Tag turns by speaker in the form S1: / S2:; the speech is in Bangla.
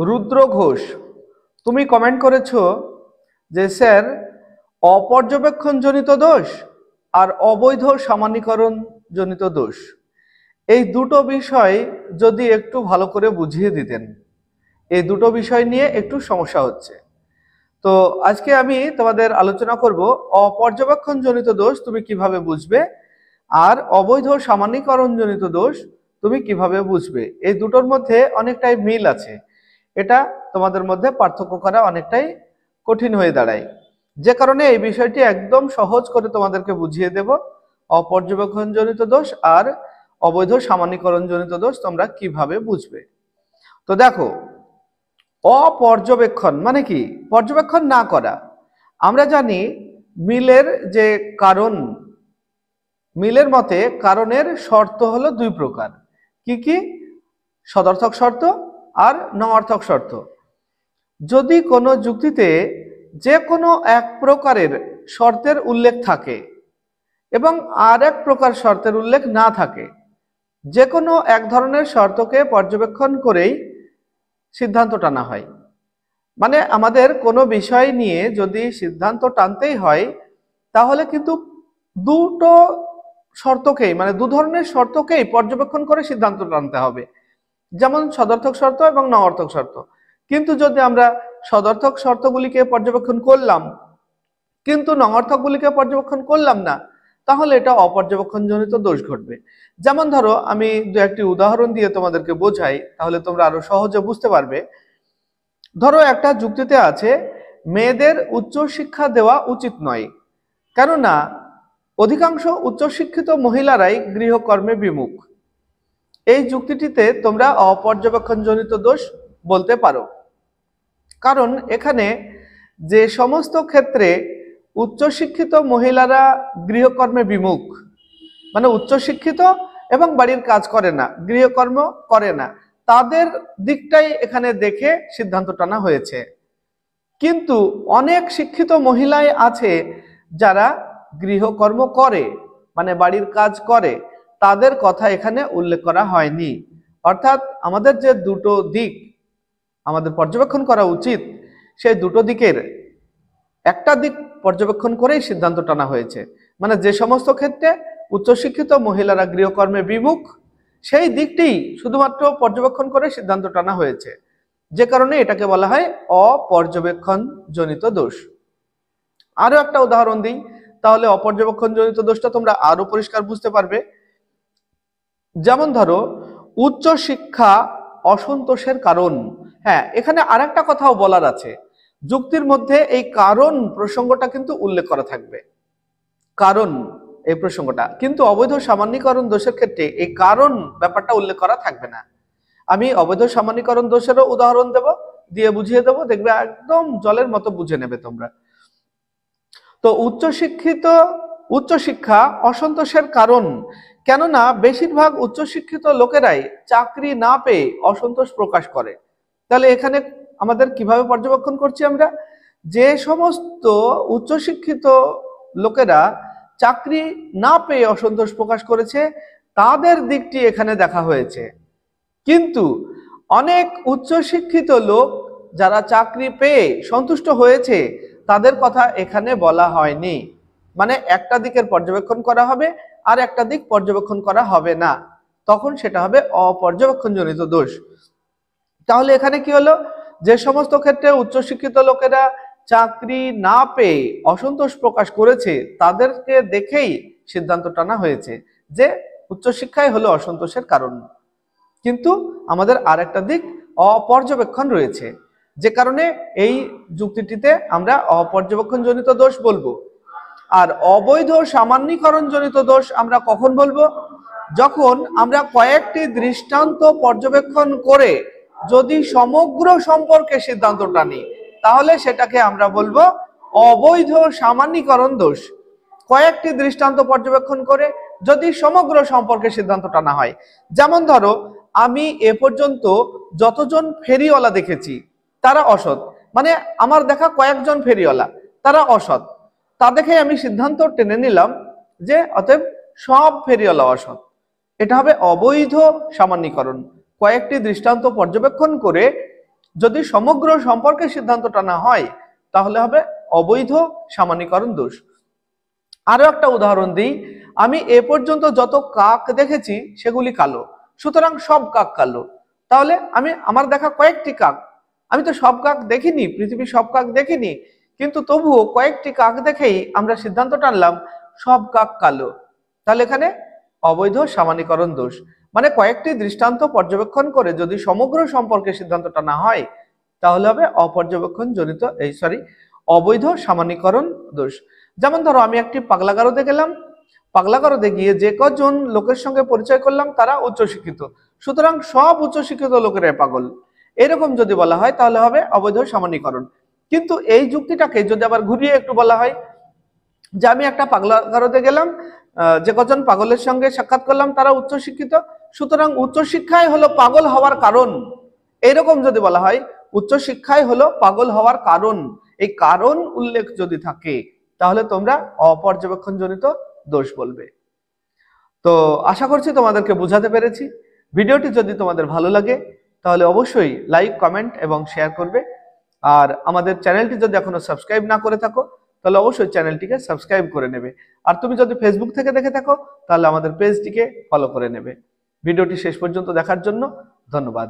S1: রুদ্র ঘোষ, তুমি কমেন্ট করেছো যে স্যার, অপর্যবেক্ষণজনিত দোষ আর অবৈধ সামান্যীকরণ জনিত দোষ, এই দুটো বিষয় যদি একটু ভালো করে বুঝিয়ে দিতেন। এই দুটো বিষয় নিয়ে একটু সমস্যা হচ্ছে। তো আজকে আমি তোমাদের আলোচনা করব অপর্যবেক্ষণজনিত দোষ তুমি কিভাবে বুঝবে, আর অবৈধ সামান্যীকরণজনিত দোষ তুমি কিভাবে বুঝবে। এই দুটোর মধ্যে অনেকটাই মিল আছে, এটা তোমাদের মধ্যে পার্থক্য করা অনেকটাই কঠিন হয়ে দাঁড়ায়। যে কারণে এই বিষয়টি একদম সহজ করে তোমাদেরকে বুঝিয়ে দেব। অপর্যবেক্ষণজনিত দোষ আর অবৈধ সামান্যীকরণজনিত দোষ তোমরা কিভাবে বুঝবে। তো দেখো, অপর্যবেক্ষণ মানে কি? পর্যবেক্ষণ না করা। আমরা জানি মিলের যে কারণ, মিলের মতে কারণের শর্ত হলো দুই প্রকার। কি কি? সদর্থক শর্ত আর নঅর্থক শর্ত। যদি কোনো যুক্তিতে যে কোনো এক প্রকারের শর্তের উল্লেখ থাকে এবং আর এক প্রকার শর্তের উল্লেখ না থাকে, যে কোনো এক ধরনের শর্তকে পর্যবেক্ষণ করেই সিদ্ধান্ত টানা হয়। মানে আমাদের কোনো বিষয় নিয়ে যদি সিদ্ধান্ত টানতেই হয়, তাহলে কিন্তু দুটো শর্তকেই, মানে দু ধরনের শর্তকেই পর্যবেক্ষণ করে সিদ্ধান্ত টানতে হবে। যেমন সদর্থক শর্ত এবং নঅর্থক শর্ত। কিন্তু যদি আমরা সদর্থক শর্তগুলিকে পর্যবেক্ষণ করলাম কিন্তু নঅর্থকগুলিকে পর্যবেক্ষণ করলাম না, তাহলে এটা অপর্যবেক্ষণজনিত দোষ ঘটবে। যেমন ধরো, আমি দু একটি উদাহরণ দিয়ে তোমাদেরকে বোঝাই, তাহলে তোমরা আরো সহজে বুঝতে পারবে। ধরো, একটা যুক্তিতে আছে মেয়েদের উচ্চ শিক্ষা দেওয়া উচিত নয়, কেননা অধিকাংশ উচ্চশিক্ষিত মহিলারাই গৃহকর্মে বিমুখ। এই যুক্তিটিতে তোমরা অপর্যবেক্ষণজনিত দোষ বলতে পারো, কারণ এখানে যে সমস্ত ক্ষেত্রে উচ্চশিক্ষিত মহিলারা গৃহকর্মে বিমুখ, মানে উচ্চশিক্ষিত এবং বাড়ির কাজ করে না, গৃহকর্ম করে না, তাদের দিকটাই এখানে দেখে সিদ্ধান্ত টানা হয়েছে। কিন্তু অনেক শিক্ষিত মহিলাই আছে যারা গৃহকর্ম করে, মানে বাড়ির কাজ করে, তাদের কথা এখানে উল্লেখ করা হয়নি। অর্থাৎ আমাদের যে দুটো দিক আমাদের পর্যবেক্ষণ করা উচিত, সেই দুটো দিকের একটা দিক পর্যবেক্ষণ করেই সিদ্ধান্ত টানা হয়েছে। মানে যে সমস্ত ক্ষেত্রে উচ্চশিক্ষিত মহিলারা গৃহকর্মে বিমুখ, সেই দিকটি শুধুমাত্র পর্যবেক্ষণ করে সিদ্ধান্ত টানা হয়েছে, যে কারণে এটাকে বলা হয় অপর্যবেক্ষণ জনিত দোষ। আরো একটা উদাহরণ দিই, তাহলে অপর্যবেক্ষণ জনিত দোষটা তোমরা আরো পরিষ্কার বুঝতে পারবে। যেমন ধরো, উচ্চ শিক্ষা অসন্তোষের কারণ। হ্যাঁ, এখানে আরেকটা কথাও বলার আছে। যুক্তির মধ্যে এই কারণ প্রসঙ্গটা কিন্তু উল্লেখ করা থাকবে, কারণ এই প্রসঙ্গটা, কিন্তু অবৈধ সামান্যীকরণ দোষের ক্ষেত্রে এই কারণ ব্যাপারটা উল্লেখ করা থাকবে না। আমি অবৈধ সামান্যীকরণ দোষেরও উদাহরণ দেব, দিয়ে বুঝিয়ে দেব, দেখবে একদম জলের মতো বুঝে নেবে তোমরা। তো উচ্চশিক্ষা অসন্তোষের কারণ, কেননা বেশিরভাগ উচ্চশিক্ষিত লোকেরাই চাকরি না পেয়ে অসন্তোষ প্রকাশ করে। তাহলে এখানে আমাদের কিভাবে পর্যবেক্ষণ করছি আমরা? যে সমস্ত উচ্চশিক্ষিত লোকেরা চাকরি না পেয়ে অসন্তোষ প্রকাশ করেছে, তাদের দিকটি এখানে দেখা হয়েছে। কিন্তু অনেক উচ্চশিক্ষিত লোক যারা চাকরি পেয়ে সন্তুষ্ট হয়েছে, তাদের কথা এখানে বলা হয়নি। মানে একটা দিকের পর্যবেক্ষণ করা হবে আর একটা দিক পর্যবেক্ষণ করা হবে না, তখন সেটা হবে অপর্যবেক্ষণজনিত দোষ। তাহলে এখানে কি হলো? যে সমস্ত ক্ষেত্রে উচ্চশিক্ষিত লোকেরা চাকরি না পেয়ে অসন্তোষ প্রকাশ করেছে, তাদেরকে দেখেই সিদ্ধান্ত টানা হয়েছে যে উচ্চশিক্ষাই হলো অসন্তোষের কারণ। কিন্তু আমাদের আরেকটা দিক অপর্যবেক্ষণ রয়েছে, যে কারণে এই যুক্তিটিতে আমরা অপর্যবেক্ষণজনিত দোষ বলবো। আর অবৈধ সামান্যীকরণজনিত দোষ আমরা কখন বলবো? যখন আমরা কয়েকটি দৃষ্টান্ত পর্যবেক্ষণ করে যদি সমগ্র সম্পর্কে সিদ্ধান্ত টানি, তাহলে সেটাকে আমরা বলবো অবৈধ সামান্যীকরণ দোষ। কয়েকটি দৃষ্টান্ত পর্যবেক্ষণ করে যদি সমগ্র সম্পর্কে সিদ্ধান্ত টানা হয়। যেমন ধরো, আমি এ পর্যন্ত যতজন ফেরিওয়ালা দেখেছি তারা অসৎ, মানে আমার দেখা কয়েকজন ফেরিওয়ালা তারা অসৎ, তা দেখে আমি সিদ্ধান্ত টেনে নিলাম যে অতএব সব ফেরিওয়ালা অসৎ। এটা হবে অবৈধ সামান্যীকরণ। কয়েকটি দৃষ্টান্ত পর্যবেক্ষণ করে যদি সমগ্র সম্পর্কের সিদ্ধান্তটা না হয় তাহলে হবে অবৈধ সামান্যীকরণ দোষ। আরো একটা উদাহরণ দিই, আমি এ পর্যন্ত যত কাক দেখেছি সেগুলি কালো, সুতরাং সব কাক কালো। তাহলে আমার দেখা কয়েকটি কাক, আমি তো সব কাক দেখিনি, পৃথিবীর সব কাক দেখিনি, কিন্তু তবুও কয়েকটি কাক দেখেই আমরা সিদ্ধান্ত টানলাম সব কাক কালো। তাহলে এখানে অবৈধ সামান্যীকরণ দোষ। মানে কয়েকটি দৃষ্টান্ত পর্যবেক্ষণ করে যদি সমগ্র সম্পর্কে সিদ্ধান্তটা না হয় তাহলে হবে অবৈধ সামান্যীকরণ দোষ। যেমন ধরো আমি একটি পাগলাগারদে গেলাম, পাগলাগারদে গিয়ে যে কজন লোকের সঙ্গে পরিচয় করলাম তারা উচ্চশিক্ষিত, সুতরাং সব উচ্চশিক্ষিত লোকেরাই পাগল, এরকম যদি বলা হয় তাহলে হবে অবৈধ সামান্যীকরণ। কিন্তু এই যুক্তিটাকে যদি আবার ঘুরিয়ে একটু বলা হয় যে আমি একটা পাগলাগারদে গেলাম, যে কজন পাগলের সঙ্গে সাক্ষাৎ করলাম তারা উচ্চশিক্ষিত, সুতরাং উচ্চশিক্ষাই হলো পাগল হওয়ার কারণ, এরকম যদি বলা হয় উচ্চশিক্ষাই হলো পাগল হওয়ার কারণ, এই কারণ উল্লেখ যদি থাকে তাহলে তোমরা অপর্যবেক্ষণজনিত দোষ বলবে। তো আশা করছি তোমাদেরকে বোঝাতে পেরেছি। ভিডিওটি যদি তোমাদের ভালো লাগে তাহলে অবশ্যই লাইক, কমেন্ট এবং শেয়ার করবে। আর আমাদের চ্যানেলটি যদি এখনো সাবস্ক্রাইব না করে থাকো তাহলে অবশ্যই চ্যানেলটিকে সাবস্ক্রাইব করে নেবে। আর তুমি যদি ফেসবুক থেকে দেখে থাকো তাহলে আমাদের পেজটিকে ফলো করে নেবে। ভিডিওটি শেষ পর্যন্ত দেখার জন্য ধন্যবাদ।